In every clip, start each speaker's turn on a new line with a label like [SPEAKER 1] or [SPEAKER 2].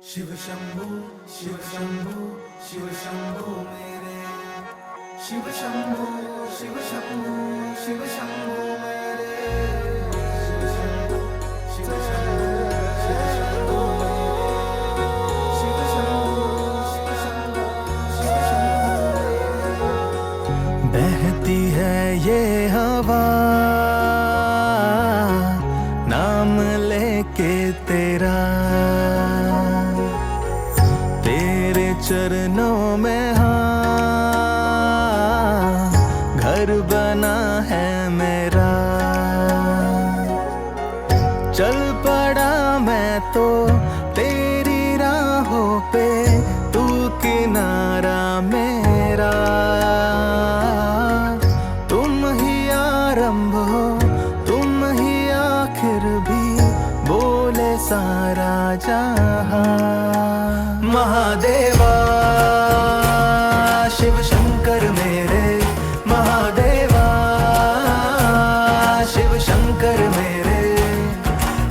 [SPEAKER 1] शिव शंभु शिव शंभु शिव शंभु मेरे शिव शंभु शिव शंभु शिव शंभु मेरे शिव शंभु शिव शंभु शिव शंभु शिव शंभु शिव शंभु शिव शंभु। बहती है ये हवा नाम लेके तेरा, चरणों में हाँ घर बना है मेरा। चल पड़ा मैं तो तेरी राहों पे, तू किनारा मेरा। तुम ही आरंभ हो तुम ही आखिर भी, बोले सारा जहां। महादेवा शिव शंकर मेरे, महादेवा शिव शंकर मेरे,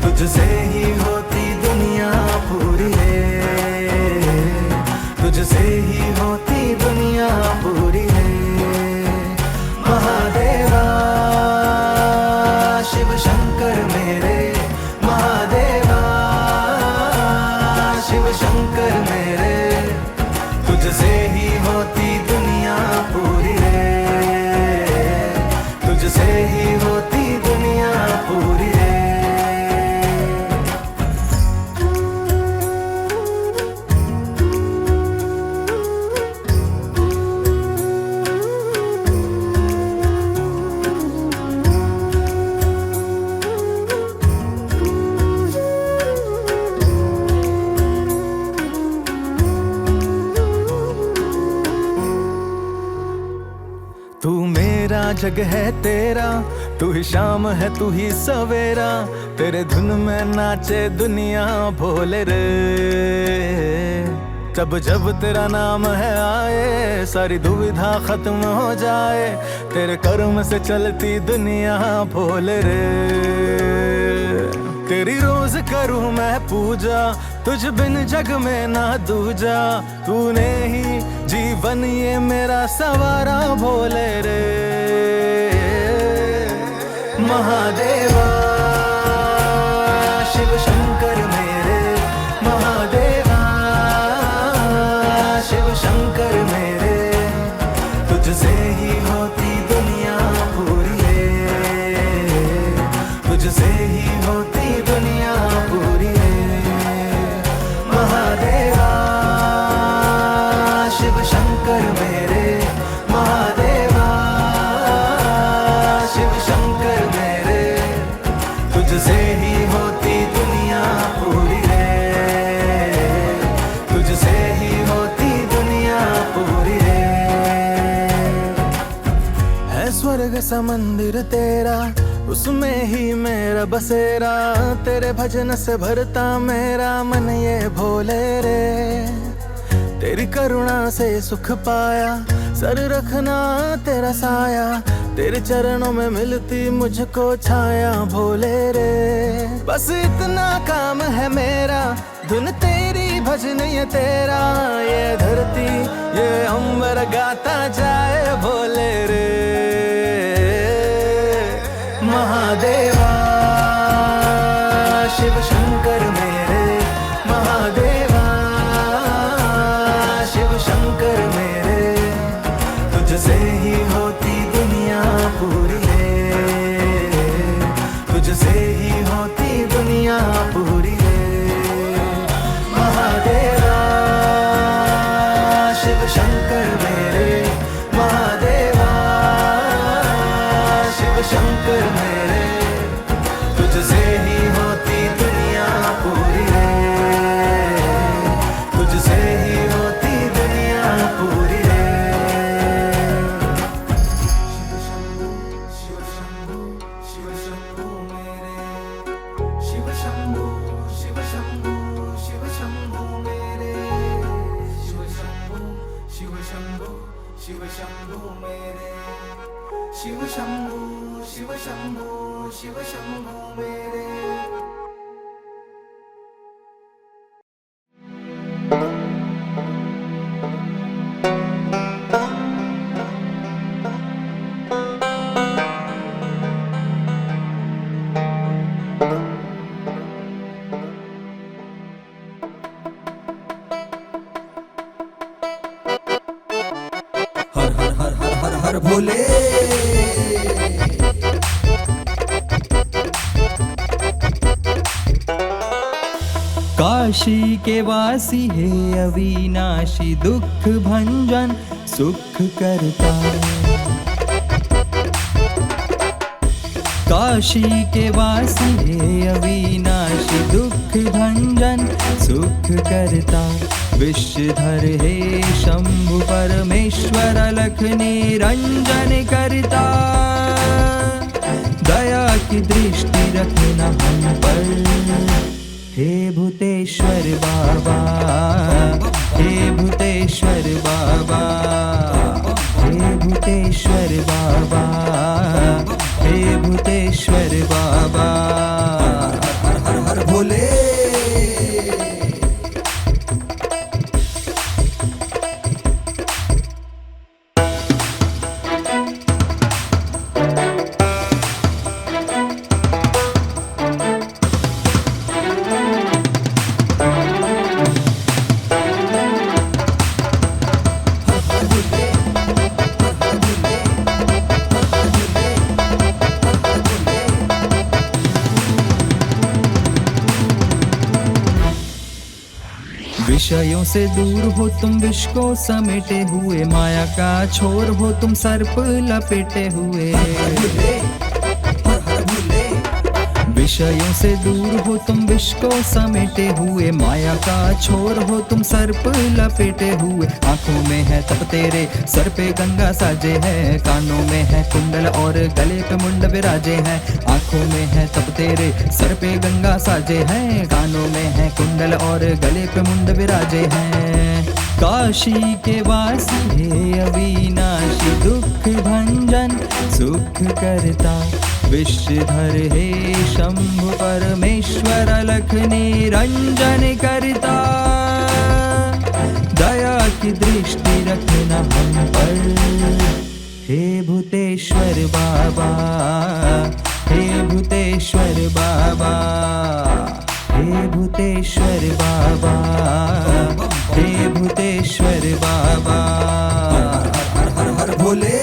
[SPEAKER 1] तुझसे ही होती दुनिया पूरी है, तुझसे ही होती दुनिया पूरी है। महादेवा शिव शंकर मेरे, महादेवा शिव शंकर मेरे, तुझसे ही होती दुनिया पूरी है, तुझसे ही होती दुनिया पूरी है। तू मेरा जग है तेरा, तू ही शाम है तू ही सवेरा, तेरे धुन में नाचे दुनिया भोले रे। जब जब तेरा नाम है आए, सारी दुविधा खत्म हो जाए, तेरे कर्म से चलती दुनिया भोले रे। तेरी रोज करूं मैं पूजा, तुझ बिन जग में ना दूजा, तूने ही जीवन ये मेरा सवारा भोले रे। महादेवा शिव शंकर मेरे, महादेवा शिव शंकर मेरे, तुझसे ही होती दुनिया पूरी है, तुझसे ही होती दुनिया पूरी है। महादेवा शिव शंकर मेरे, महादेवा शिव शंकर मेरे, तुझसे ही होती दुनिया पूरी है, तुझसे ही होती दुनिया पूरी है। स्वर्ग सा मंदिर तेरा, उसमें ही मेरा बसेरा, तेरे भजन से भरता मेरा मन ये भोले रे। तेरी करुणा से सुख पाया, सर रखना तेरा साया, तेरे चरणों में मिलती मुझको छाया भोले रे। बस इतना काम है मेरा, धुन तेरी भजन ये तेरा, ये धरती ये अंबर गाता जाए भोले रे। महादेवा शिव शंकर मेरे, महादेवा शिव शंकर मेरे, तुझसे ही होती दुनिया पूरी है, तुझसे ही होती दुनिया पूरी है। महादेवा शिव शंकर मेरे, महादेवा शिव शंकर मेरे, तुझसे ही होती दुनिया पूरी है, तुझसे ही होती दुनिया पूरी है। शिव शंभु शिव शंभु शिव शंभु मेरे, शिव शंभु शिव शंभु शिव शंभु मेरे, शिव शंभु शिव शंभु शिव शंभु मेरे, शिव शंभु शिव शंभु शिव शंभु मेरे।
[SPEAKER 2] हर हर हर हर हर हर भोले।
[SPEAKER 3] काशी के वासी है अविनाशी, दुख भंजन सुख करता। काशी के वासी है अविनाशी, दुख भंजन सुख करता। विषधर है शंभु परमेश्वर, अलख निरंजन करता। दया की दृष्टि रखना हम पर, हे भूतेश्वर बाबा, हे भूतेश्वर बाबा, हे भूतेश्वर बाबा, हे भूतेश्वर बाबा।
[SPEAKER 2] हर हर हर भोले।
[SPEAKER 3] विषयों से दूर हो तुम, विष को समेटे हुए। माया का छोर हो तुम, सर्प लपेटे हुए। विषयों से दूर हो तुम, विष को समेटे हुए। माया का छोर हो तुम, सर्प लपेटे हुए। आंखों में है तप तेरे, सर पे गंगा साजे है। कानों में है कुंडल और गले पे मुंड विराजे हैं। आंखों में है तप तेरे, सर पे गंगा साजे हैं। कानों में है कुंडल और गले पे मुंड विराजे हैं। काशी के वासी है अविनाशी, दुख भंजन सुख करता। विषधर है शंभु परमेश्वर, अलख निरंजन करता। दया की दृष्टि रखना हम पर, हे भूतेश्वर बाबा, हे भूतेश्वर बाबा, हे भूतेश्वर बाबा, हे भूतेश्वर बाबा।
[SPEAKER 2] हर हर हर भोले।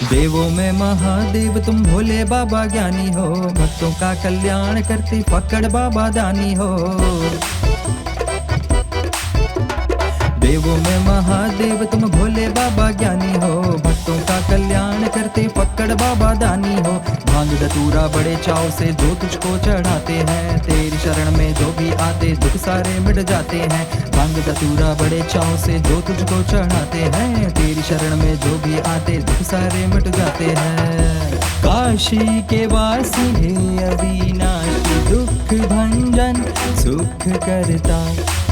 [SPEAKER 3] देवों में महादेव तुम भोले बाबा ज्ञानी हो। भक्तों का कल्याण करते पकड़ बाबा दानी हो। देवों में महादेव तुम भोले बाबा ज्ञानी हो। भक्तों का कल्याण करते पकड़ बाबा दानी हो। भांग धतूरा बड़े चाव से जो तुझको चढ़ाते हैं। तेरी शरण में जो भी आते दुख सारे मिट जाते हैं। भांग धतूरा बड़े चाव से जो तुझको चढ़ाते हैं। तेरी शरण में जो भी आते दुख सारे मिट जाते हैं। काशी के वासी है अविनाशी, दुख भंजन सुख करता।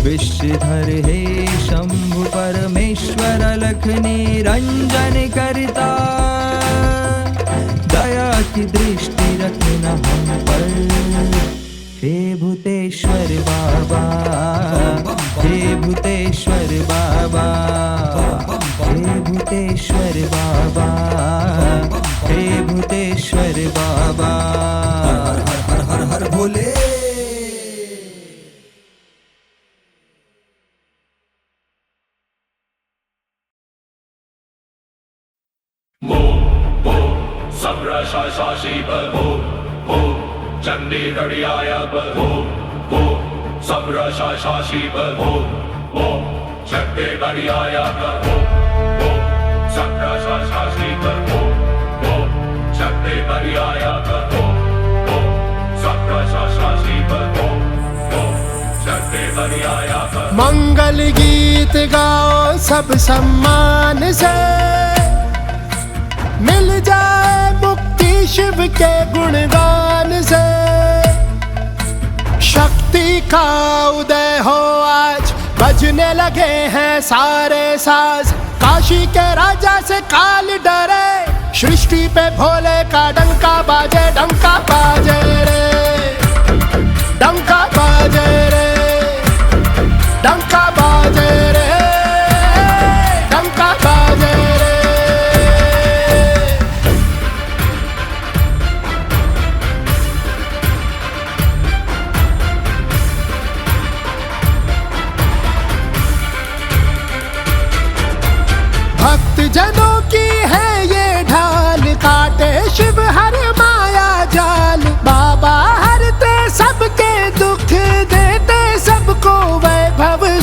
[SPEAKER 3] विषधर है शंभु परमेश्वर, अलख निरंजन करता। दया की दृष्टि रखना हम पर, हे भूतेश्वर बाबा, हे भूतेश्वर बाबा, हे भूतेश्वर बाबा, हे भूतेश्वर बाबा।
[SPEAKER 2] हर हर हर हर भोले।
[SPEAKER 4] Sashi Ho Ho Chandi Hariaya Ho Ho Sabra Shashi Ho Ho Chandi Hariaya Ho Ho Sabra Shashi Ho Ho Chandi Hariaya Ho Ho Sabra Shashi Ho Ho Chandi Hariaya Ho।
[SPEAKER 1] मंगल गीत गाओ सब सम्मान से, मिल जाए मुक्ति शिव के गुणगान से। शक्ति का उदय हो आज, बजने लगे हैं सारे साज। काशी के राजा से काल डरे, सृष्टि पे भोले का डंका बाजे, डंका बाजे।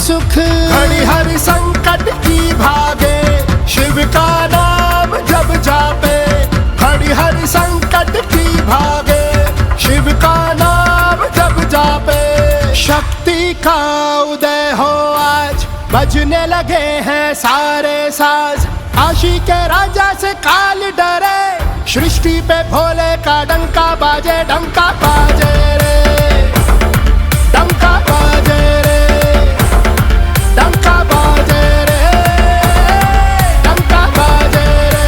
[SPEAKER 1] सुख, घड़ी हर संकट की भागे, शिव का नाम जब जापे। घड़ी हर संकट की भागे, शिव का नाम जब जापे। शक्ति का उदय हो आज, बजने लगे हैं सारे साज। काशी के राजा से काल डरे, सृष्टि पे भोले का डंका बाजे, डंका बाजे रे, डंका बाजे रे, डंका बाजे रे, डंका बाजे रे।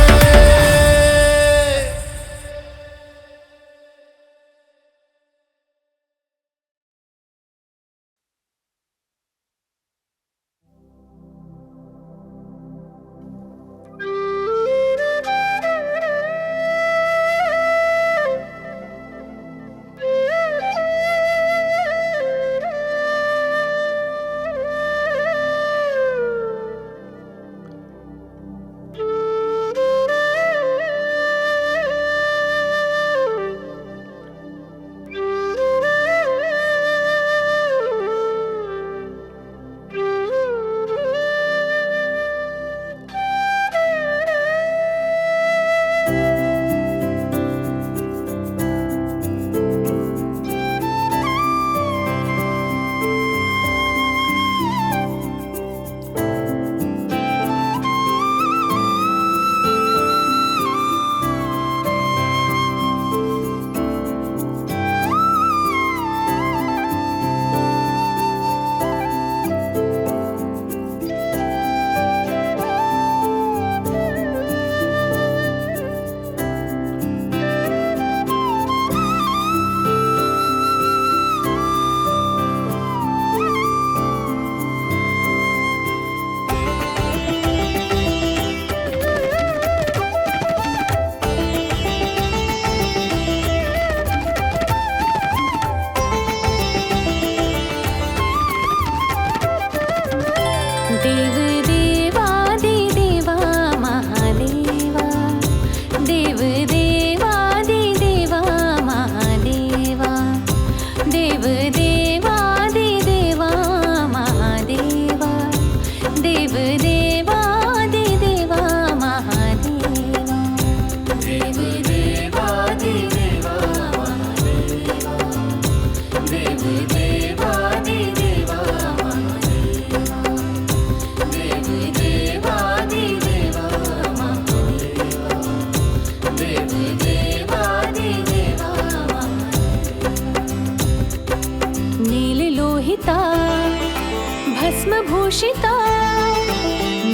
[SPEAKER 5] भस्मभूषिता,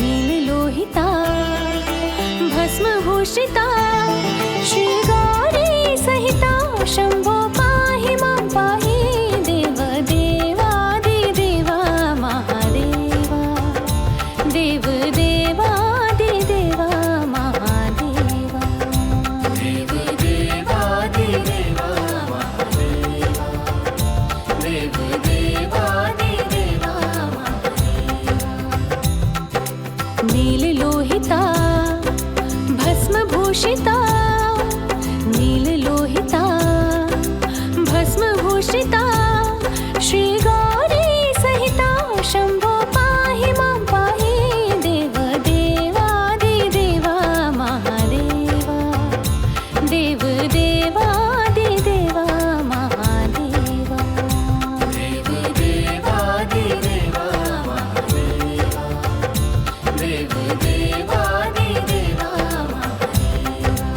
[SPEAKER 5] नीललोहिता भस्मभूषिता, श्रीगौरी सहिता, शम्भो पाहि मां पाहि, देव देवादिदेवा महादेवा, देव देवादिदेवा महादेवा, देव देवादिदेवा महादेवा, देव देवादिदेवा नीललोहिता भस्मभूषिता, नीललोहिता भस्मभूषिता, श्रीगौरी सहिता, शम्भो पाहि मां पाहि, देव देवादिदेवा महादेवा, देव देवादिदेवा महादेवा, देव देवादिदेवा महादेवा, देव देवादिदेवा महादेवा।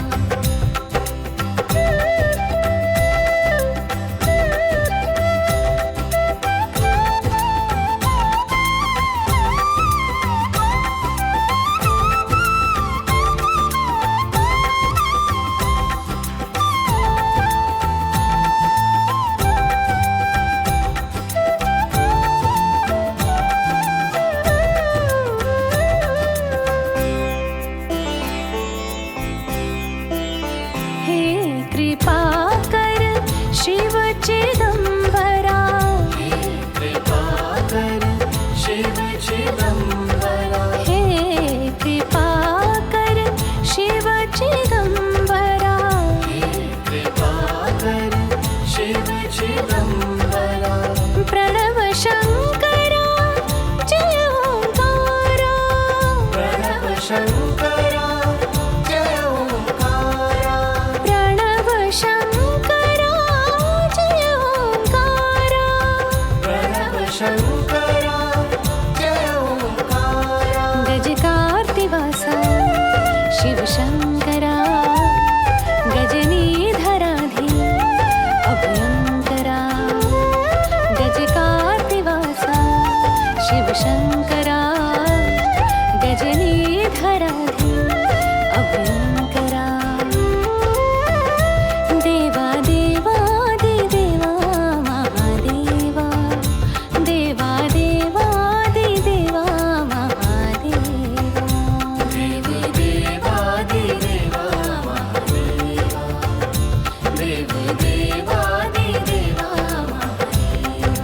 [SPEAKER 5] देव देवादिदेवा महादेवा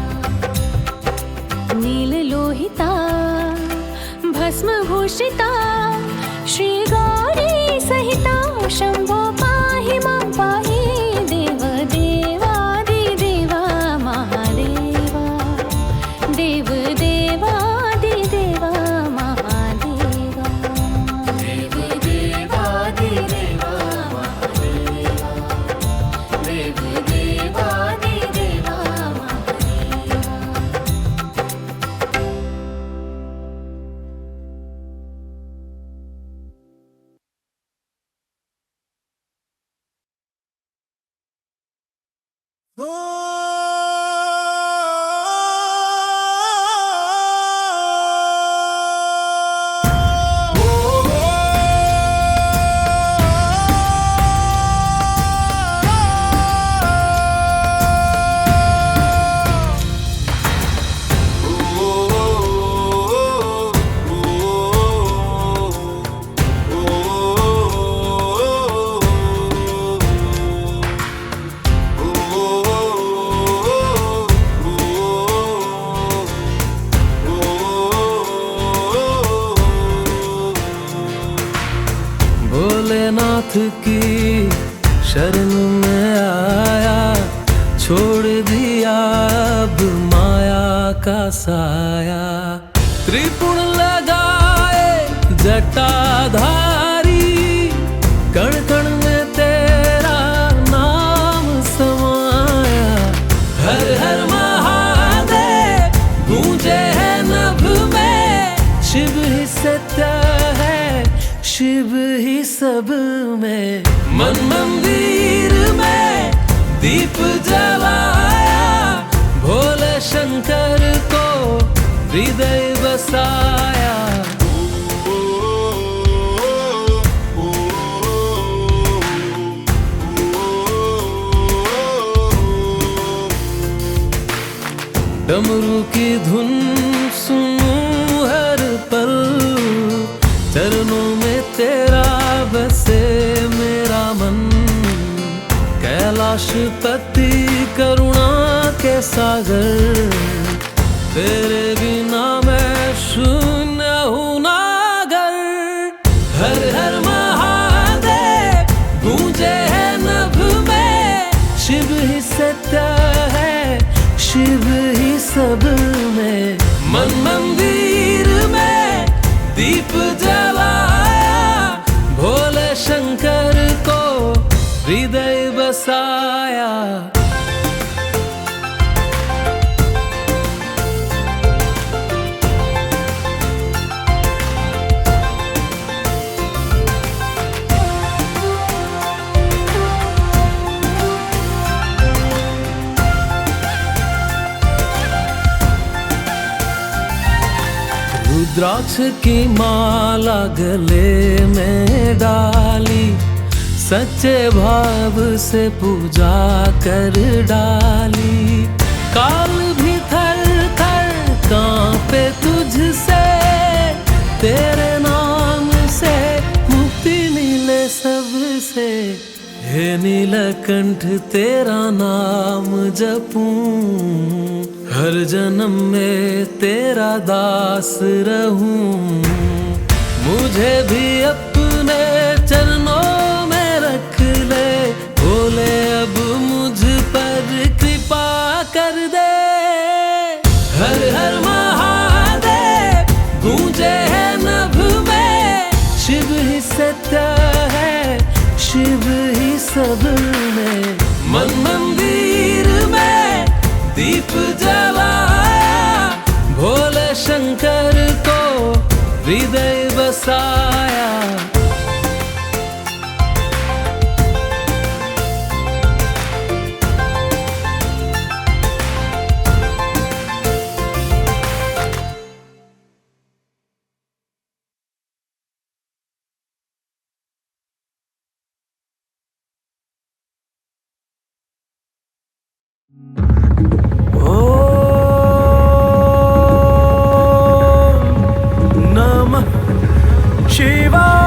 [SPEAKER 5] नीललोहिता भस्मभूषिता श्रीगौरी सहिता शम्भो पाहि मां पाहि देव देवादिदेवा महादेवा देव देवादिदेवा महादेवा देव देवादिदेवा महादेवा देव देवादिदेवा महादेवा
[SPEAKER 1] भोलेनाथ की शरण में आया, छोड़ दिया अब माया का साया। त्रिपुण लगाए जटाधारी, कण कण में तेरा नाम समाया। हर हर महादेव गूंजे है नभ में, शिव ही सत्य है, शिव ही सब में। मन मंदिर में दीप जलाया, भोले शंकर को हृदय बसाया। डमरू की धुन सुनूं हर पल, चरणों में तेरा बसे मेरा मन। कैलाशपति करुणा के सागर, तेरे बिना मैं शून्य हूँ नागर। हर हर महादेव गूंजे है नभ में, शिव ही सत्य है, शिव ही सब में। मन मंदिर में दीप जलाया, भोले शंकर को हृदय बसाया। रुद्राक्ष की माला गले में डाली, सच्चे भाव से पूजा कर डाली। काल भी थर थर कांपे तुझसे, तेरे नाम से मुक्ति मिले सबसे। हे नीलकंठ तेरा नाम जपूं, हर जन्म में तेरा दास रहूं। मुझे भी अपने चरणों में रख ले, बोले अब मुझ पर कृपा कर दे। हर हर महादेव गूंजे है नभ में, शिव ही सत्य है, शिव ही सब में। मन मंदिर में दीप जलाया, भोले शंकर को हृदय बसाया।
[SPEAKER 6] Shiva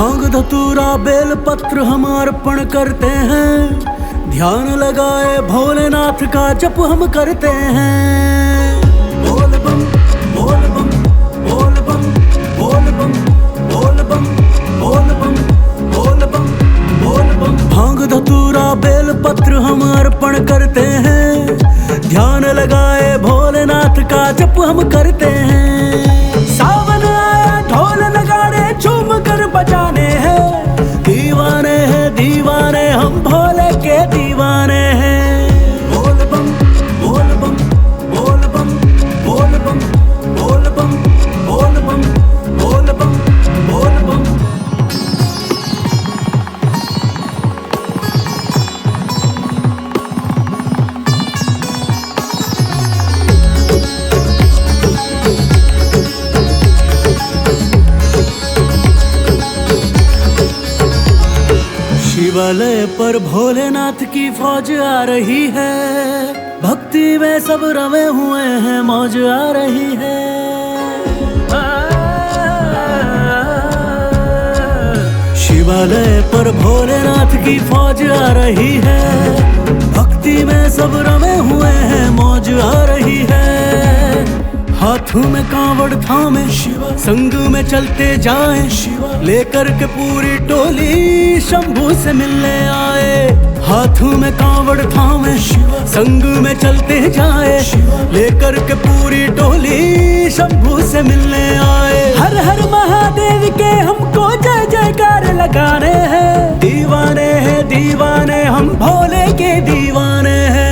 [SPEAKER 1] भांग धतूरा बेल पत्र हम अर्पण करते हैं, ध्यान लगाए भोलेनाथ का जप हम करते हैं। बोल बम बोल बम बोल बम बोल बम बोल बम बोल बम बोल बम बोल बम। भांग धतूरा बेल पत्र हम अर्पण करते हैं, ध्यान लगाए भोलेनाथ का जप हम करते हैं। सावन आया ढोल नगाड़े झूम कर बजाने हैं, दीवाने हम भोले के दीवाने हैं। बोल बम बोल बम बोल बम बोल बम बोल बम बोल बम बोल बम बोल बम। शिवालय पर भोलेनाथ की फौज आ रही है, भक्ति में सब रमे हुए हैं, मौज आ रही है। शिवालय पर भोलेनाथ की फौज आ रही है, भक्ति में सब रमे हुए हैं, मौज आ रही है। हाथों में कांवड़ थामे शिवा, संग में चलते जाएं शिवा, लेकर के पूरी टोली शंभू से मिलने आए। हाथों में कांवड़ थामे शिवा, संग में चलते जाए शिवा, लेकर के पूरी टोली शंभू से मिलने आए। हर हर महादेव के हमको जय जयकार लगाने हैं, दीवाने हम भोले के दीवाने हैं।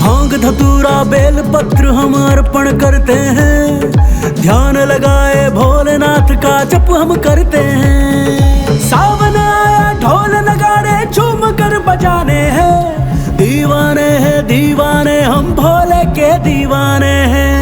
[SPEAKER 1] भांग धतूरा बेल पत्र हम अर्पण करते हैं, ध्यान लगाए भोलेनाथ का जप हम करते हैं। सावन आया ढोल नगाड़े झूम कर बजाने हैं, दीवाने हम भोले के दीवाने हैं।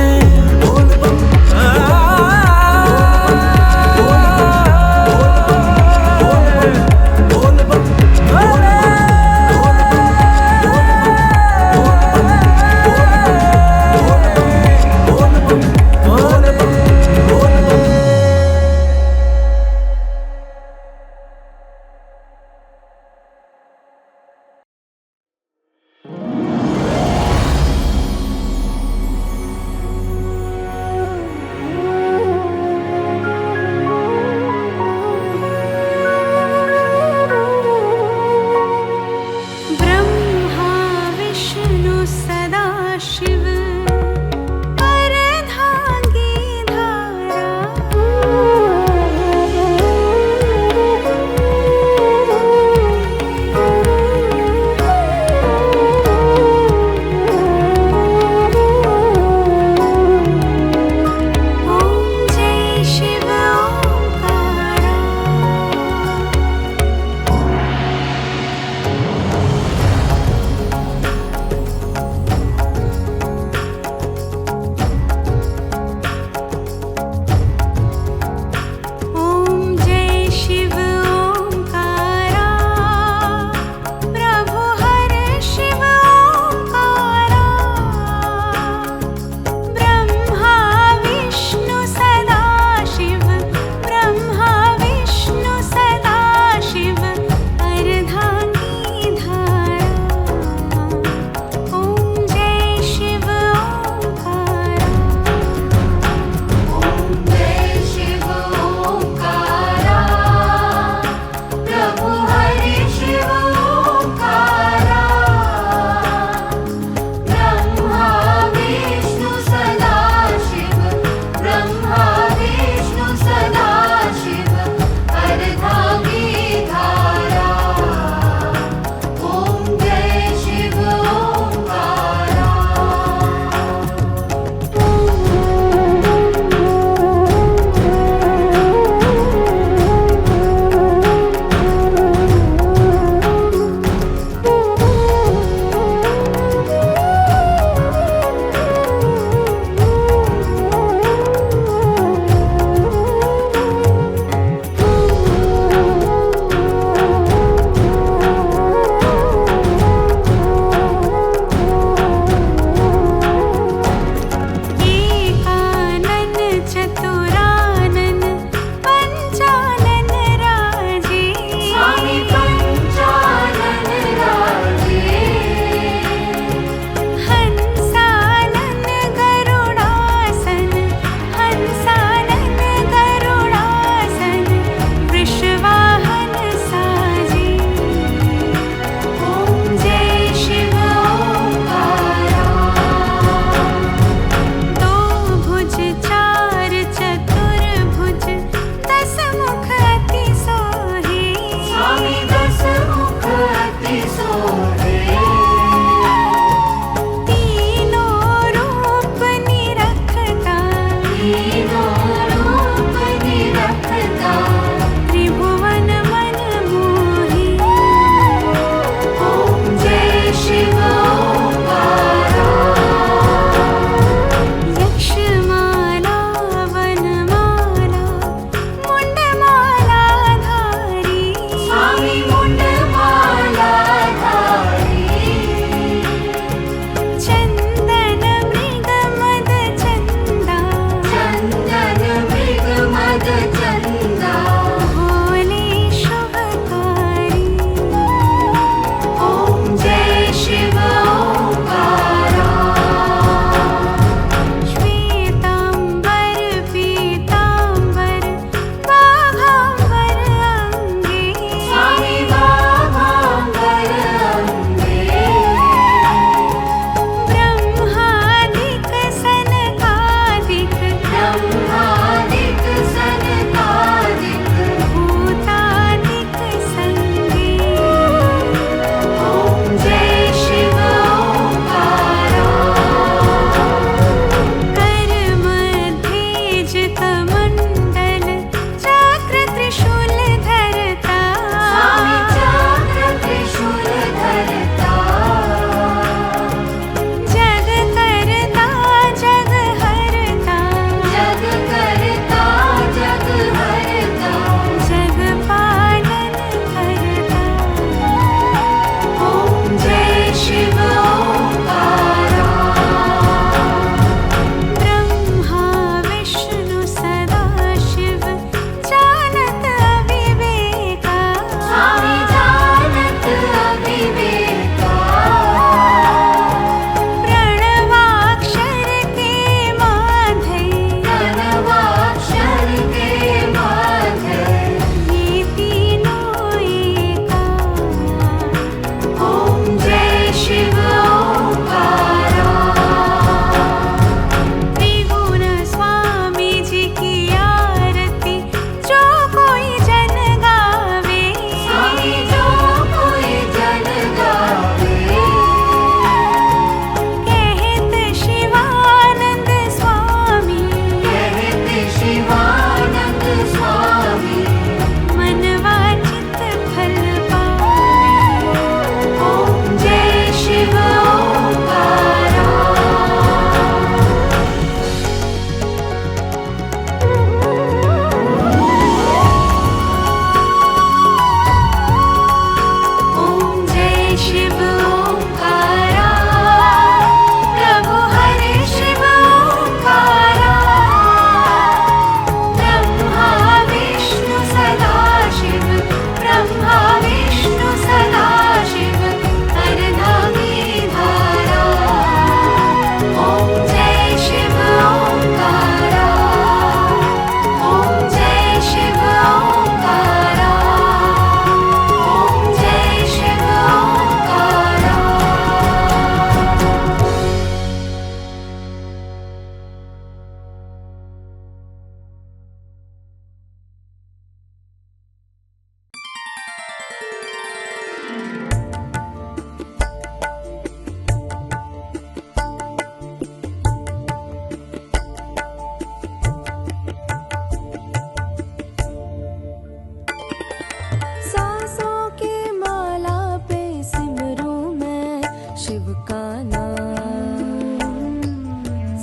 [SPEAKER 5] नाम।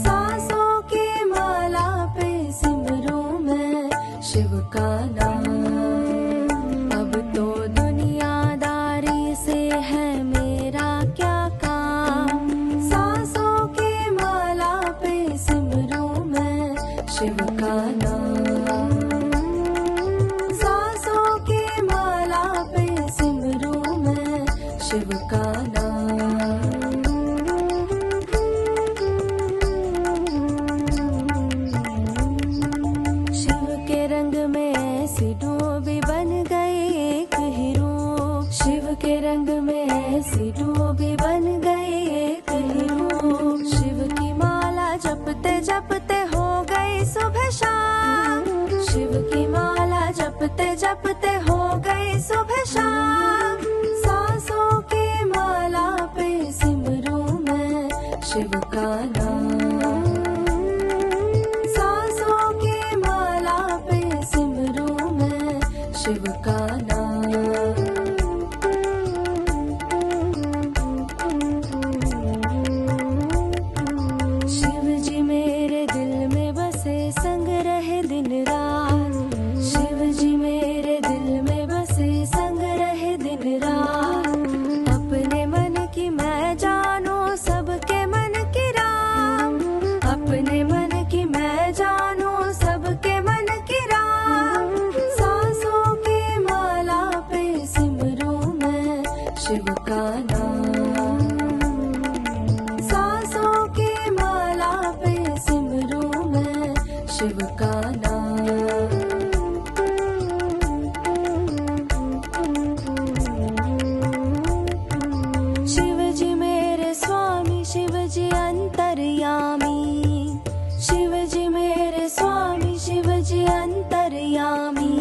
[SPEAKER 5] सांसों की माला पे सिमरूं मैं शिव का नाम। अब तो दुनियादारी से है मेरा क्या काम। सांसों की माला पे सिमरूं मैं शिव का नाम। सांसों की माला पे सिमरूं मैं शिव का नाम। शिव के रंग में ऐसी डूबी बन गई एक हीरो। शिव के रंग में ऐसी डूबी बन गई एक हीरो। शिव की माला जपते जपते हो गई सुबह शाम। शिव की माला जपते जपते हो गई सुबह शाम। सांसों की माला पे सिमरूं मैं शिव का नाम। सांसों की माला पे सिमरूं मैं शिव का नाम। शिव जी मेरे दिल में बसे संग रहे दिन रात। शिव जी मेरे दिल में बसे संग रहे दिन रात। अपने मन की मैं जानू सबके मन की राम। अपने मन की मैं जानू सबके मन की राम। सांसों की माला पे सिमरूं मैं शिव का नाम। सांसों की माला पे सिमरूं मैं शिव का नाम। शिव जी मेरे स्वामी शिव जी अंतर्यामी। शिव जी मेरे स्वामी शिव जी अंतर्यामी।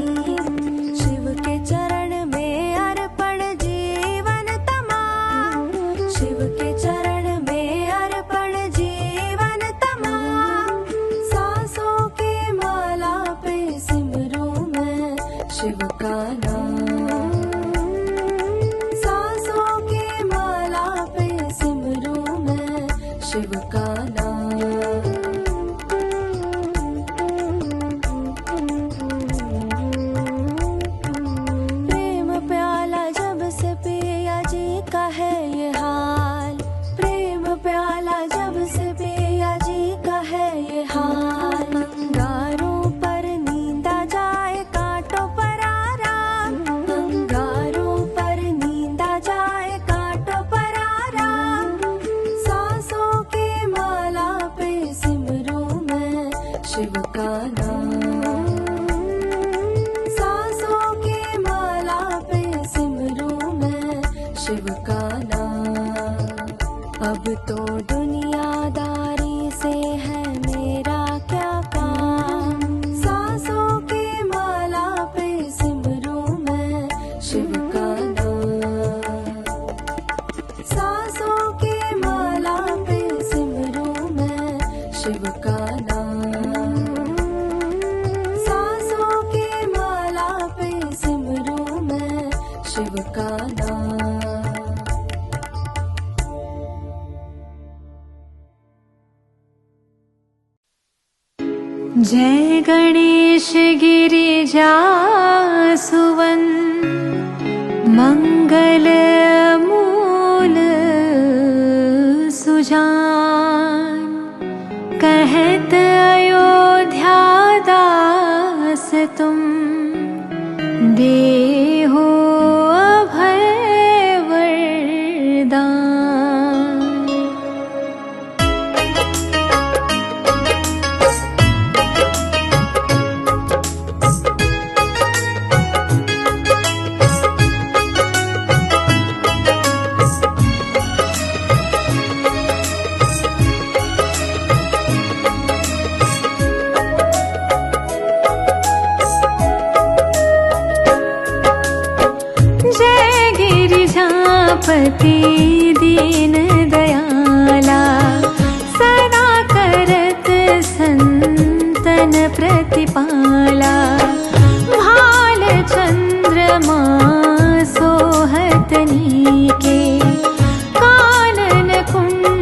[SPEAKER 5] शिव के चरण में अर्पण जीवन तमाम। शिव के चरण में अर्पण जीवन तमाम। सांसों की माला पे सिमरूं मैं शिव का नाम। सांसों की माला पे सिमरूं मैं शिव का नाम। प्रेम प्याला जब से पिया जी का है ये हाल। प्रेम प्याला जब से पिया जी का है ये हाल। अंगारों पर नींदा जाए कांटों पर आराम। अंगारों पर नींदा जाए कांटों पर आराम। सांसों की माला पे सिमरूं मैं शिव का नाम। सांसों की माला पे सिमरूं मैं शिव का नाम। अब तो दुनियादारी से है मेरा क्या काम। सांसों की माला पे सिमरूं मैं शिव का नाम। सांसों की माला पे सिमरूं मैं शिव का नाम। सांसों की माला पे सिमरूं मैं शिव का नाम। जय गणेश गिरिजासुवन मंगल मूल सुजान। कहत अयोध्या दास तुम देहो अभय वरदान। पति दीन दयाला सदा करत संतन प्रतिपाला। भाल चंद्रमा सोहत नीके कानन कुंड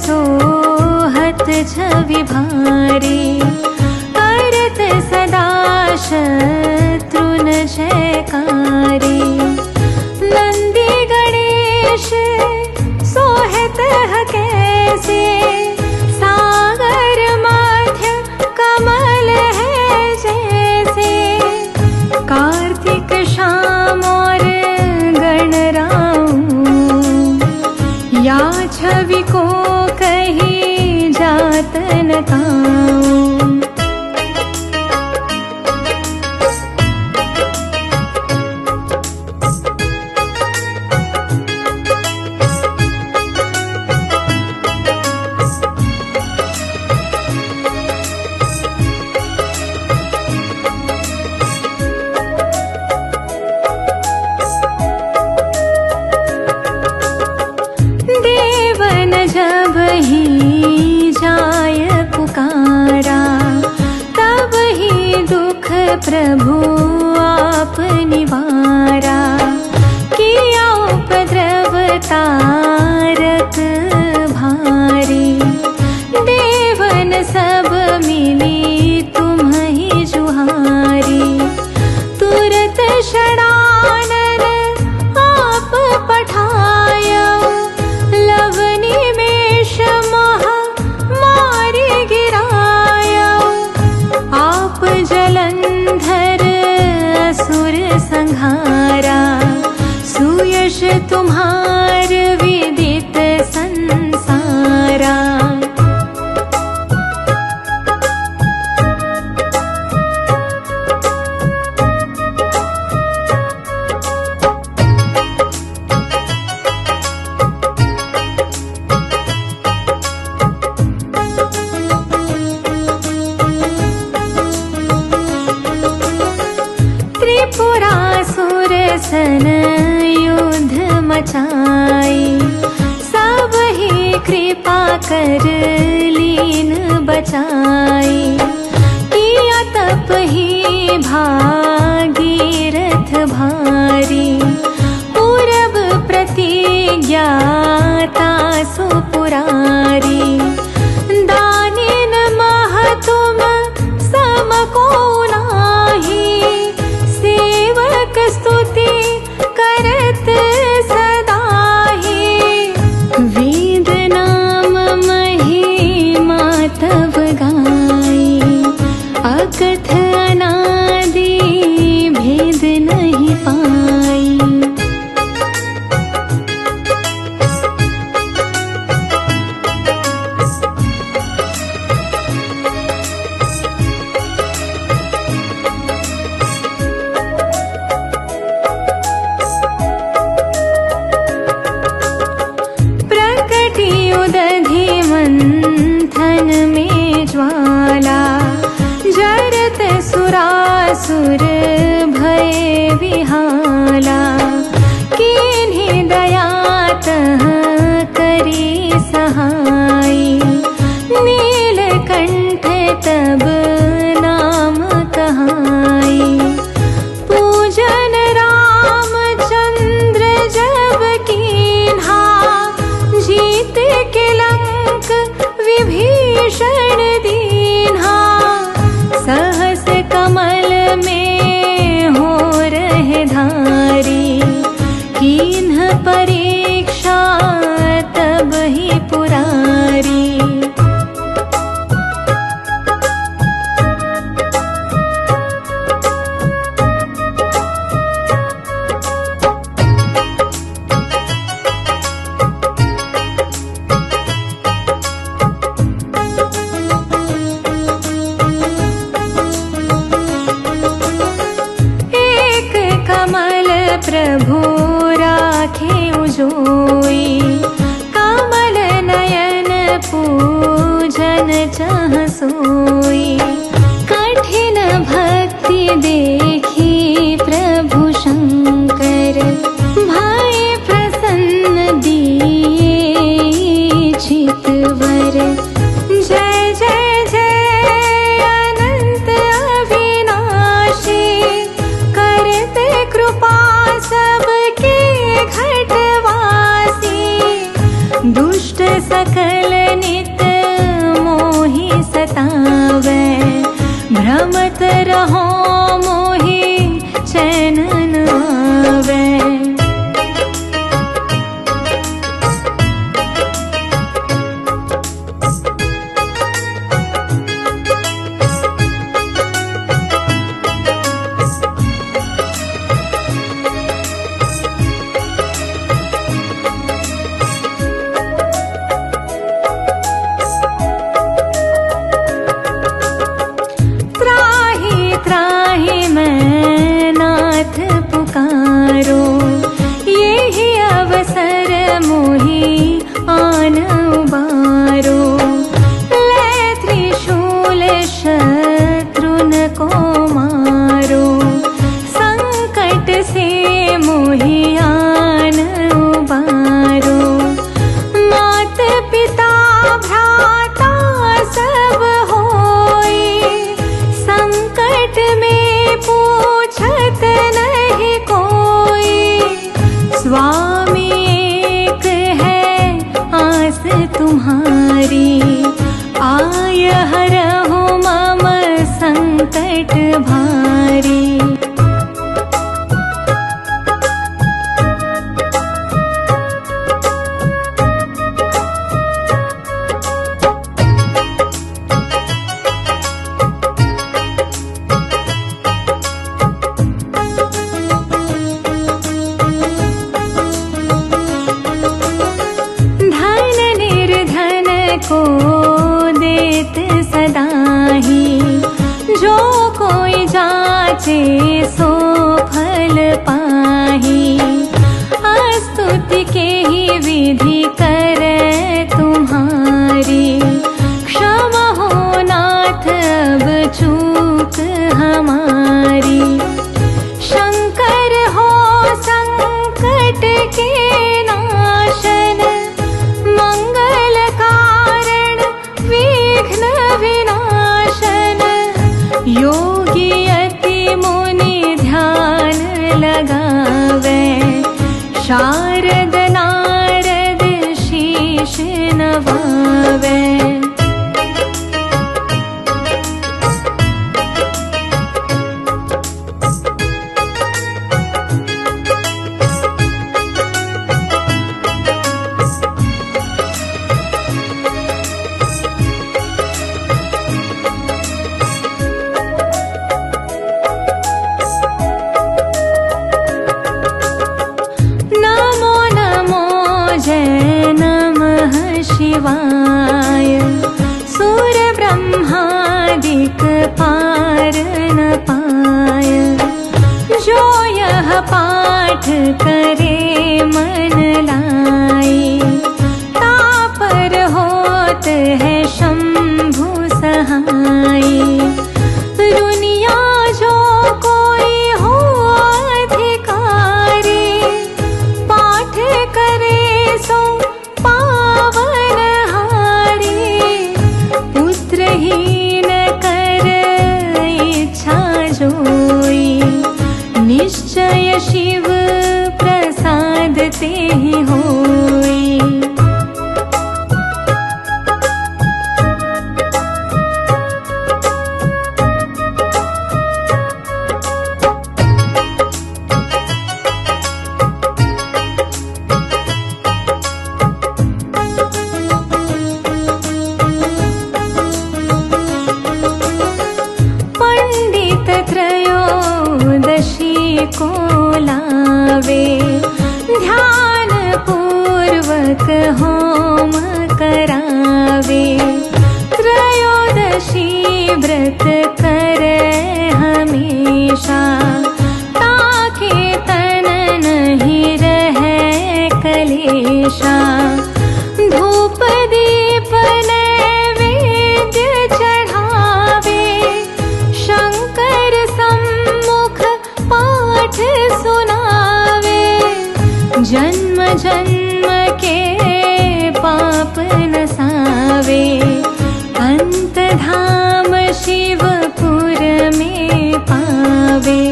[SPEAKER 5] सोहत छवि भारी, करत सदा शत्रुन जयकारी। नंदी गणेश सोहत कैसे, सागर मध्य कमल है जैसे। कार्तिक श्याम और गणराऊ, या छवि को कहीं जात न ताऊं। जब ही जाय पुकारा, तब ही दुख प्रभु आप निवारा। किया उपद्रव तारक भारी, देवन सब मिली तुम्हि जुहारी। तुरत षडानन आप पठाया, लवनी मेष महा मारी गिराया। आप जलंधर असुर संहारा, सुयश तुम्हार विदित संसारा। त्रिपुरासुर सन युद्ध मचाई, सब ही कृपा कर लीन बचाई। किया तप ही भागीरथ भारी, पूरब प्रतिज्ञा तासु पुरारी। दानिन मह तुम सम को नाही, सेवक स्तुति करत सदाही। वेद नाम महिमा तव गाई, अकथ अनादि भेद नहीं पाई। दधि मंथन में ज्वाला, जरत सुरासुर भय विहाला। किन्हीं दया तह करी सहाई, नीलकंठ तब नाम कहाई। पूजन रामचंद्र जब कीन्हा, जीत के लंक विभीषण दीन्हा। सहस कमल में हो रहे धारी, कीन्ह परीक्षा तब ही पुरारी। प्रभु राखे उजोई, कमल नयन पूजन चाह सोई। कठिन भक्ति देखी प्रभु शंकर, भाई प्रसन्न दिए चितवर। जय जय जय अनंत अविनाशी, करते कृपा सबके घटवासी। दुष्ट सकल तुम्हारी। आय हरहु मम संकट भारी। को देत सदाही, जो कोई जाचे सो फल पाही। स्तुति के ही विधि करे तुम्हारी। क्षमा हो नाथ अब चूक हमारी। शंकर हो संकट के नाशन, मंगल कारण विघ्न विनाशन। योगी अति मुनि ध्यान लगावे, शारद नारद शीश नवावे। शिवाय सूर ब्रह्मादिक पार न पाय। जो यह पाठ करे मन लाई, तापर होत है शंभु सहाय। दुनिया जो कोई हो अधिकारी, पाठ करे सो हीन कर इच्छा जोई। निश्चय शिव प्रसाद ते ही होई। को लावे, ध्यान पूर्वक होम करावे। त्रयोदशी व्रत करे हमेशा, ताके तन नहीं रहे कलेशा। धूप दीप नैवेद्य चढ़ावे, शंकर सम्मुख पाठ सुनावे। जन्म जन्म के पाप नसावे, अंत धाम शिवपुर में पावे।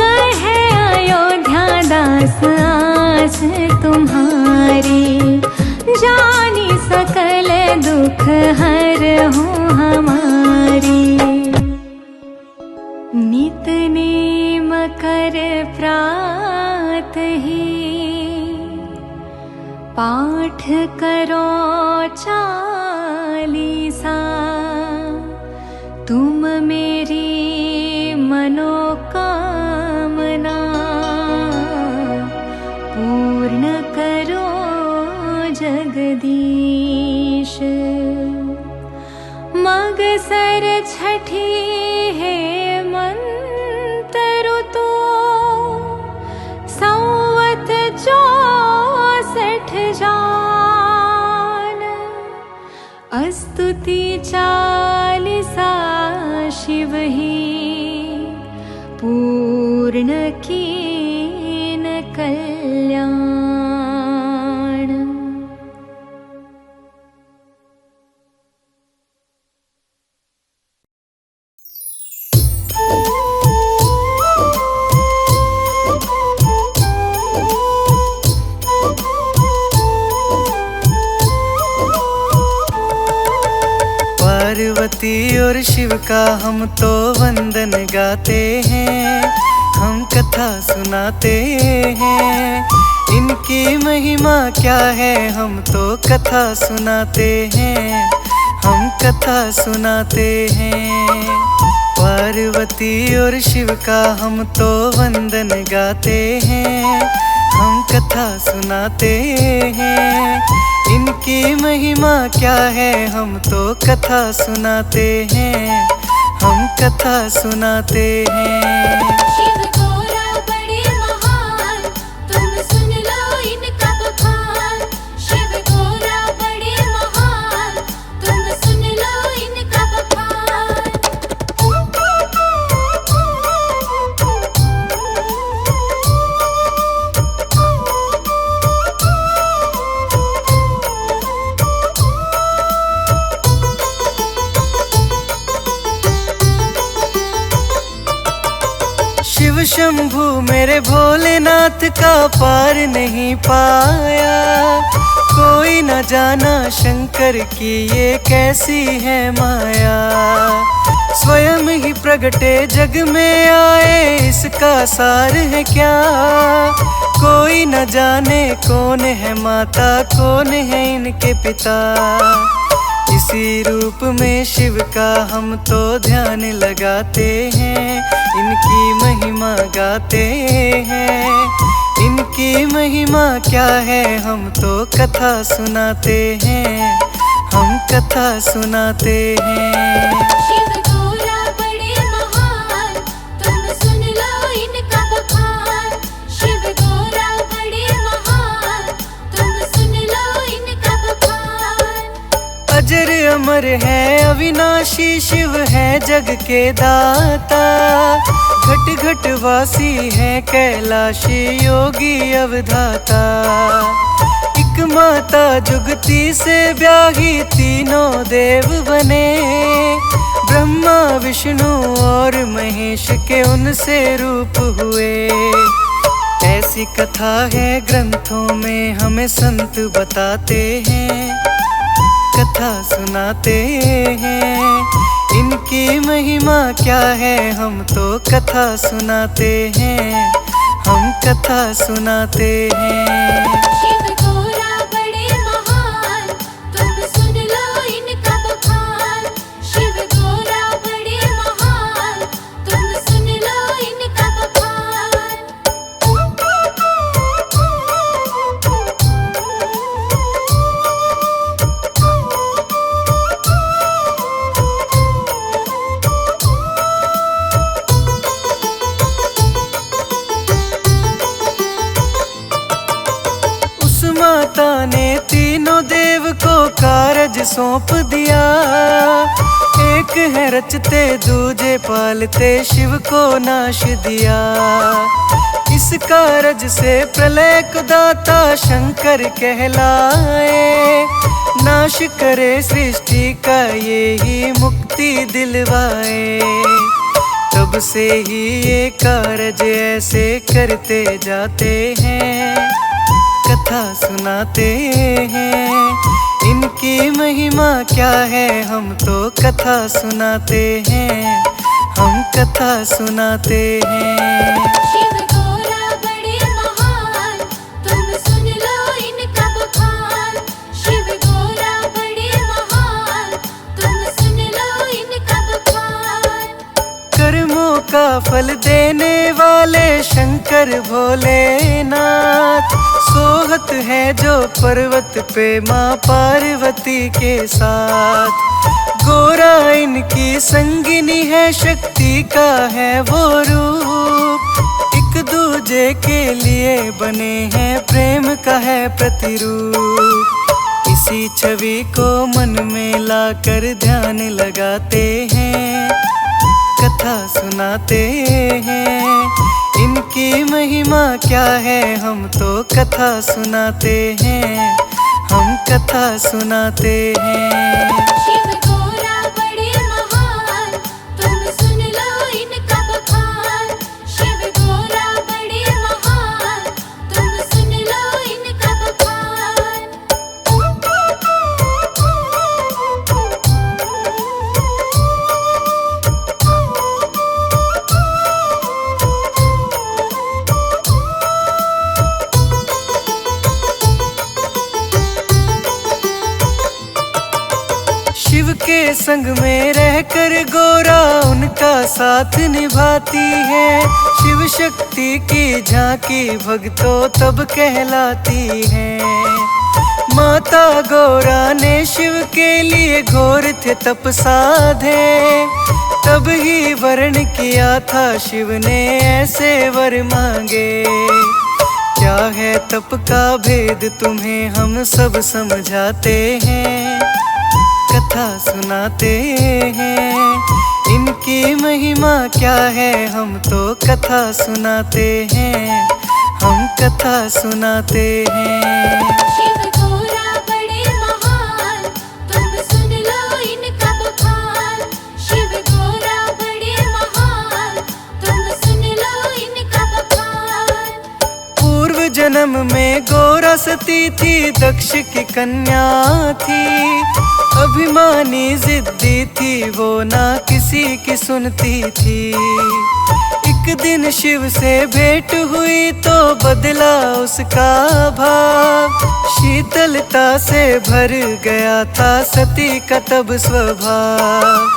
[SPEAKER 5] कहे अयोध्या दास आस तुम्हारी, जानी सकल दुख हर हो हमारी। नित नेम कर प्रात ही, पाठ करो चालीसा। तुम मेरी मनोकामना, पूर्ण करो जगदीश। मगसर छठी है मंत्र तो, संवत 64 जान। स्तुति चालीसा शिव ही, पूर्ण कीन कल्याण।
[SPEAKER 1] पार्वती और शिव का हम तो वंदन गाते हैं, हम कथा सुनाते हैं। इनकी महिमा क्या है हम तो कथा सुनाते हैं, हम कथा सुनाते हैं। पार्वती और शिव का हम तो वंदन गाते हैं, हम कथा सुनाते हैं। इनकी महिमा क्या है हम तो कथा सुनाते हैं, हम कथा सुनाते हैं।
[SPEAKER 5] शिव गौरा बड़े महान, तुम सुन लो इनका बखान। शिव गौरा बड़े महान, तुम सुन लो इनका बखान।
[SPEAKER 1] शिव शंभू मेरे भोलेनाथ का पार नहीं पाया, कोई न जाना शंकर की ये कैसी है माया। स्वयं ही प्रगटे जग में आए, इसका सार है क्या? कोई न जाने कौन है माता, कौन है इनके पिता। इसी रूप में शिव का हम तो ध्यान लगाते हैं, इनकी महिमा गाते हैं। इनकी महिमा क्या है हम तो कथा सुनाते हैं, हम कथा सुनाते हैं।
[SPEAKER 5] शिव गौरा बड़े महान, तुम सुन लो इनका बखान। शिव गौरा बड़े महान, तुम सुन लो इनका बखान।
[SPEAKER 1] अजर अमर है अविनाशी शिव है जग के दाता, घट घट वासी है कैलाशी योगी अवधाता। एक माता जुगती से ब्याही तीनों देव बने, ब्रह्मा विष्णु और महेश के उनसे रूप हुए। ऐसी कथा है ग्रंथों में हमें संत बताते हैं, कथा सुनाते हैं। इनकी महिमा क्या है हम तो कथा सुनाते हैं, हम कथा सुनाते हैं।
[SPEAKER 5] शिव गौरा बड़े महान, तुम सुन लो इनका बखान। शिव गौरा बड़े महान, तुम सुन लो इनका बखान।
[SPEAKER 1] माता ने तीनों देव को कारज सौंप दिया, एक है रचते दूजे पालते शिव को नाश दिया। इस कारज से प्रलय को दाता शंकर कहलाए, नाश करे सृष्टि का ये ही मुक्ति दिलवाए। तब से ही ये कारज ऐसे करते जाते हैं, कथा सुनाते हैं। इनकी महिमा क्या है हम तो कथा सुनाते हैं, हम कथा सुनाते हैं।
[SPEAKER 5] शिव गौरा बड़े महान, तुम सुन लो इनका बखान। शिव गौरा बड़े महान, तुम सुन लो इनका बखान।
[SPEAKER 1] कर्मों का फल देने वाले शंकर भोलेनाथ, सोहत है जो पर्वत पे माँ पार्वती के साथ। गोरा इनकी संगिनी है, शक्ति का है वो रूप। एक दूजे के लिए बने हैं, प्रेम का है प्रतिरूप। इसी छवि को मन में लाकर ध्यान लगाते हैं, कथा सुनाते हैं। इनकी महिमा क्या है हम तो कथा सुनाते हैं, हम कथा सुनाते हैं।
[SPEAKER 5] शिव गौरा बड़े महान, तुम सुन लो इनका बखान। शिव गौरा बड़े महान, तुम सुन लो इनका बखान।
[SPEAKER 1] के संग में रहकर गोरा उनका साथ निभाती है। शिव शक्ति की झांकी भक्तों तब कहलाती है। माता गौरा ने शिव के लिए घोर थे तप साधे, तब ही वर्ण किया था शिव ने ऐसे वर मांगे। क्या है तप का भेद तुम्हें हम सब समझाते हैं, कथा सुनाते हैं। इनकी महिमा क्या है हम तो कथा सुनाते हैं, हम कथा सुनाते हैं।
[SPEAKER 5] शिव गौरा बड़े महान, तुम सुन लो इनका बखान। शिव गौरा बड़े महान, तुम सुन लो इनका बखान।
[SPEAKER 1] पूर्व जन्म में गौरा सती थी, दक्ष की कन्या थी। अभिमानी जिद्दी थी वो, ना किसी की सुनती थी। एक दिन शिव से भेंट हुई तो बदला उसका भाव। शीतलता से भर गया था सती का तब स्वभाव।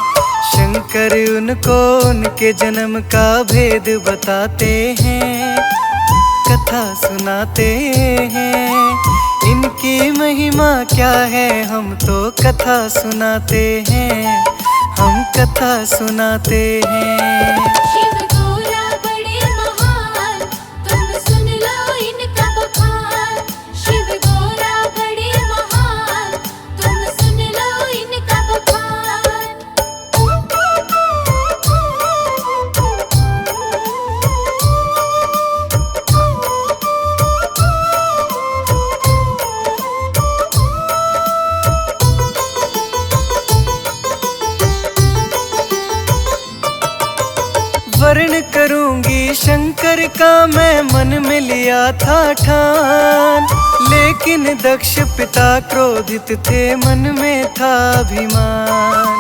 [SPEAKER 1] शंकर उनको उनके जन्म का भेद बताते हैं, कथा सुनाते हैं। इनकी महिमा क्या है हम तो कथा सुनाते हैं, हम कथा सुनाते हैं।
[SPEAKER 5] शिव गौरा बड़े महान, तुम सुन लो इनका बखान। शिव गौरा बड़े महान, तुम सुन लो इनका बखान।
[SPEAKER 1] वर्ण करूंगी शंकर का मैं मन में लिया था ठान। लेकिन दक्ष पिता क्रोधित थे, मन में था अभिमान।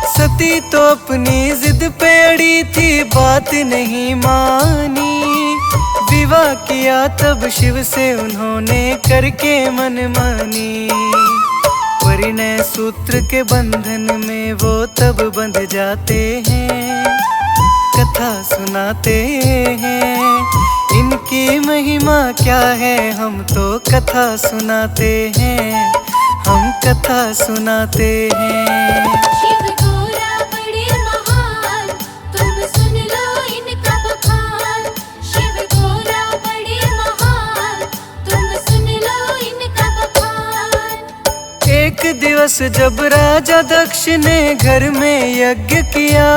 [SPEAKER 1] सती तो अपनी जिद पे अड़ी थी, बात नहीं मानी। विवाह किया तब शिव से उन्होंने करके मन मानी। परिणय सूत्र के बंधन में वो तब बंध जाते हैं, कथा सुनाते हैं। इनकी महिमा क्या है हम तो कथा सुनाते हैं, हम कथा सुनाते हैं।
[SPEAKER 5] शिव गौरा बड़े महान, तुम सुन लो इनका बखान। शिव गौरा बड़े महान, तुम सुन लो इनका बखान।
[SPEAKER 1] एक दिवस जब राजा दक्ष ने घर में यज्ञ किया,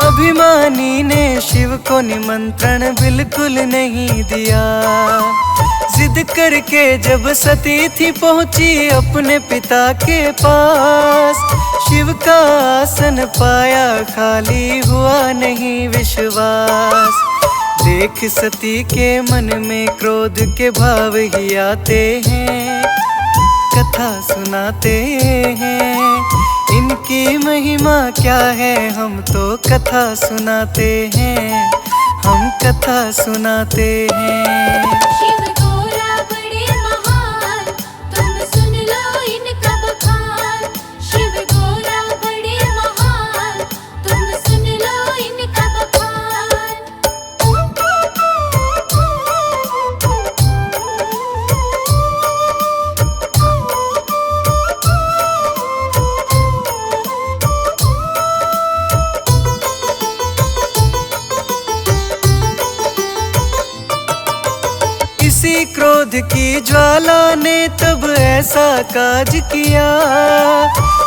[SPEAKER 1] अभिमानी ने शिव को निमंत्रण बिल्कुल नहीं दिया। जिद करके जब सती थी पहुंची अपने पिता के पास, शिव का आसन पाया खाली हुआ नहीं विश्वास। देख सती के मन में क्रोध के भाव ही आते हैं, कथा सुनाते हैं। इनकी महिमा क्या है हम तो कथा सुनाते हैं, हम कथा सुनाते हैं।
[SPEAKER 5] शिव गौरा बड़े महान, तुम सुन लो इनका बखान। शिव गौरा बड़े महान, तुम सुन लो इनका बखान।
[SPEAKER 1] इसी क्रोध की ज्वाला ने तब ऐसा काज किया।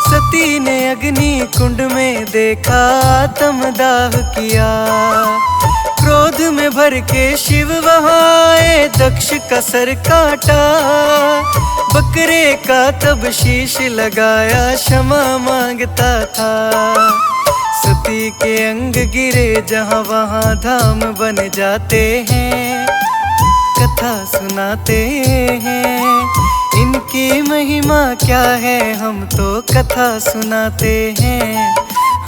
[SPEAKER 1] सती ने अग्नि कुंड में देखा आत्मदाह किया। क्रोध में भर के शिव वहाँ आए, दक्ष का सर काटा। बकरे का तब शीश लगाया, क्षमा मांगता था। सती के अंग गिरे जहाँ वहाँ धाम बन जाते हैं, कथा सुनाते हैं। इनकी महिमा क्या है हम तो कथा सुनाते हैं,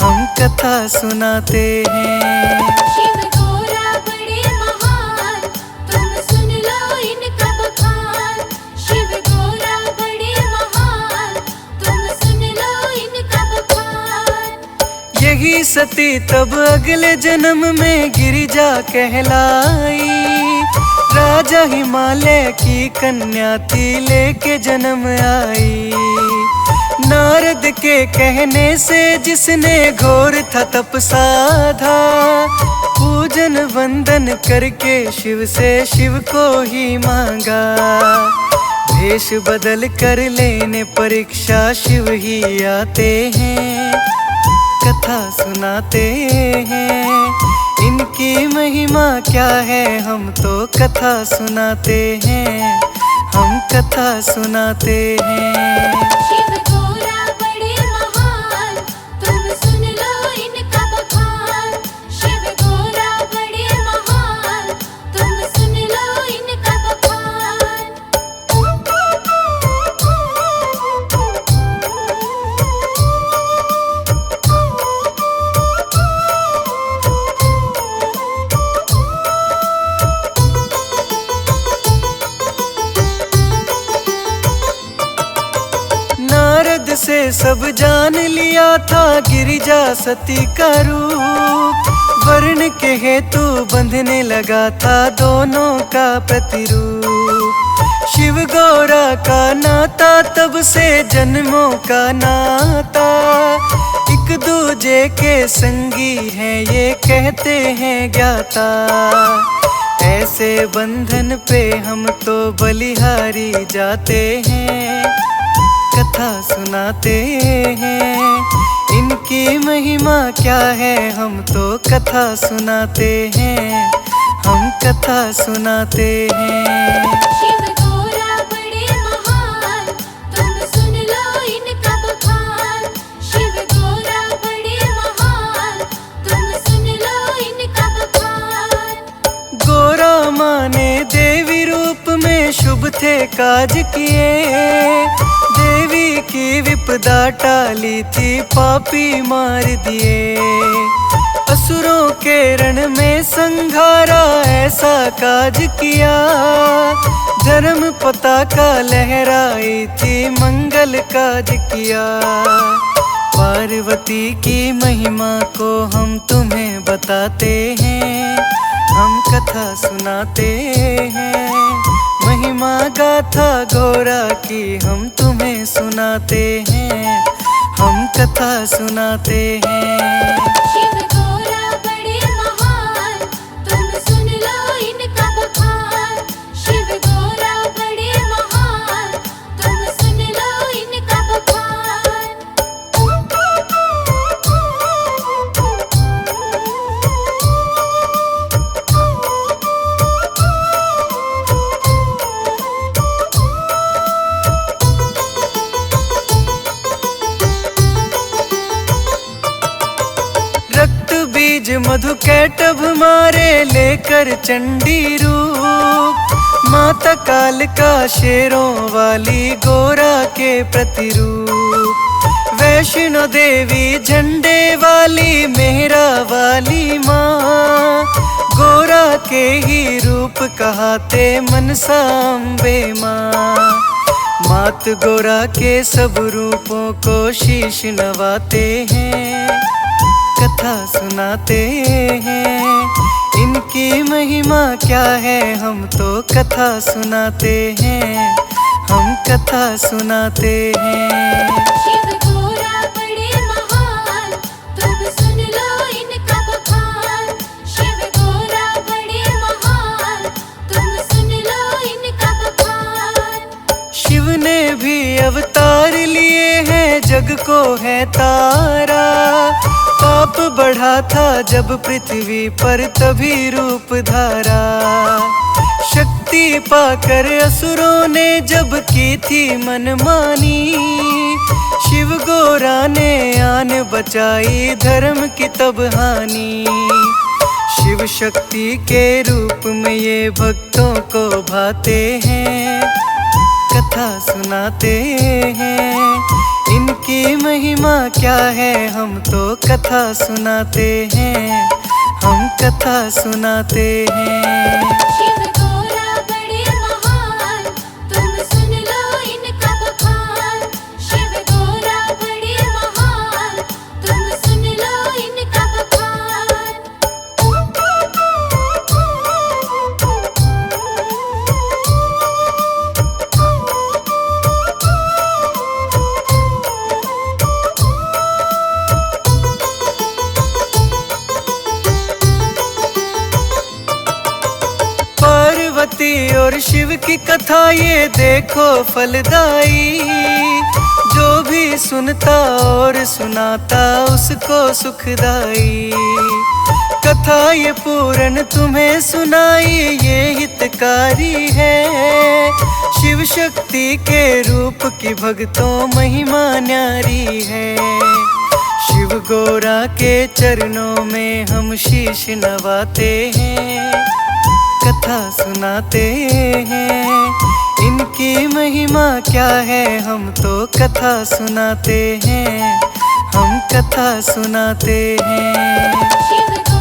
[SPEAKER 1] हम कथा सुनाते हैं।
[SPEAKER 5] शिव गौरा बड़े महान, तुम सुन लो इनका बखान। शिव गौरा बड़े महान, तुम सुन लो इनका
[SPEAKER 1] सती तब अगले जन्म में गिरिजा कहलाई। राजा हिमालय की कन्या थी लेके जन्म आई। नारद के कहने से जिसने घोर था तप साधा, पूजन वंदन करके शिव से शिव को ही मांगा। भेष बदल कर लेने परीक्षा शिव ही आते हैं, कथा सुनाते हैं। इनकी महिमा क्या है हम तो कथा सुनाते हैं, हम कथा सुनाते हैं।
[SPEAKER 5] शिव गोरा बड़े महान, तुम सुन लो इनका बखान। शिव गोरा बड़े महान, तुम सुन लो इनका बखान।
[SPEAKER 1] नारद से सब जान लिया था गिरिजा सती का रूप। वर्ण के हेतु बंधने लगा था दोनों का प्रतिरूप। शिव गौरा का नाता तब से जन्मों का नाता। एक दूजे के संगी हैं ये कहते हैं ज्ञाता। ऐसे बंधन पे हम तो बलिहारी जाते हैं, कथा सुनाते हैं। इनकी महिमा क्या है हम तो कथा सुनाते हैं, हम कथा सुनाते हैं।
[SPEAKER 5] शिव गोरा बड़े महान, तुम सुन लो इनका बखान। शिव गोरा बड़े महान, तुम सुन लो इनका बखान।
[SPEAKER 1] गोरा माने देवी रूप में शुभ थे काज किए। देवी की विपदा टाली थी पापी मार दिए। असुरों के रण में संघारा ऐसा काज किया। धर्म पताका लहराई थी मंगल काज किया। पार्वती की महिमा को हम तुम्हें बताते हैं, हम कथा सुनाते हैं। महिमा गाथा गौरा की हम तुम्हें सुनाते हैं, हम कथा सुनाते हैं।
[SPEAKER 5] शिव गोरा बड़े महान, तुम सुन लो इनका बखान। शिव गोरा बड़े महान, तुम सुन लो इनका बखान।
[SPEAKER 1] रक्त बीज मधु कैटभ मारे लेकर चंडी रूप। माता काल का शेरों वाली गोरा के प्रतिरूप। वैष्णो देवी झंडे वाली मेहरा वाली माँ। गोरा के ही रूप कहाते मनसा अम्बे माँ। मात गोरा के सब रूपों को शीश नवाते हैं, कथा सुनाते हैं। इनकी महिमा क्या है हम तो कथा सुनाते हैं, हम कथा सुनाते हैं।
[SPEAKER 5] शिव गोरा बड़े महान, तुम सुन लो इनका बखान। शिव गोरा बड़े महान, तुम सुन लो इनका बखान।
[SPEAKER 1] शिव ने भी अवतार लिए हैं जग को है तारा। पाप बढ़ा था जब पृथ्वी पर तभी रूप धारा। शक्ति पाकर असुरों ने जब की थी मनमानी। शिव गोरा ने आन बचाई धर्म की तब हानि। शिव शक्ति के रूप में ये भक्तों को भाते हैं, कथा सुनाते हैं। इनकी महिमा क्या है हम तो कथा सुनाते हैं, हम कथा सुनाते हैं।
[SPEAKER 5] शिव गोरा बड़े महान, तुम सुन लो इनका बखान। शिव गोरा बड़े महान, तुम सुन लो इनका
[SPEAKER 1] इनकी कथा ये देखो फलदाई, जो भी सुनता और सुनाता उसको सुखदाई। कथा ये पूर्ण तुम्हें सुनाई, ये हितकारी है। शिव शक्ति के रूप की भक्तों महिमा न्यारी है। शिव गोरा के चरणों में हम शीश नवाते हैं, कथा सुनाते हैं। इनकी महिमा क्या है हम तो कथा सुनाते हैं, हम कथा सुनाते हैं।
[SPEAKER 5] शिव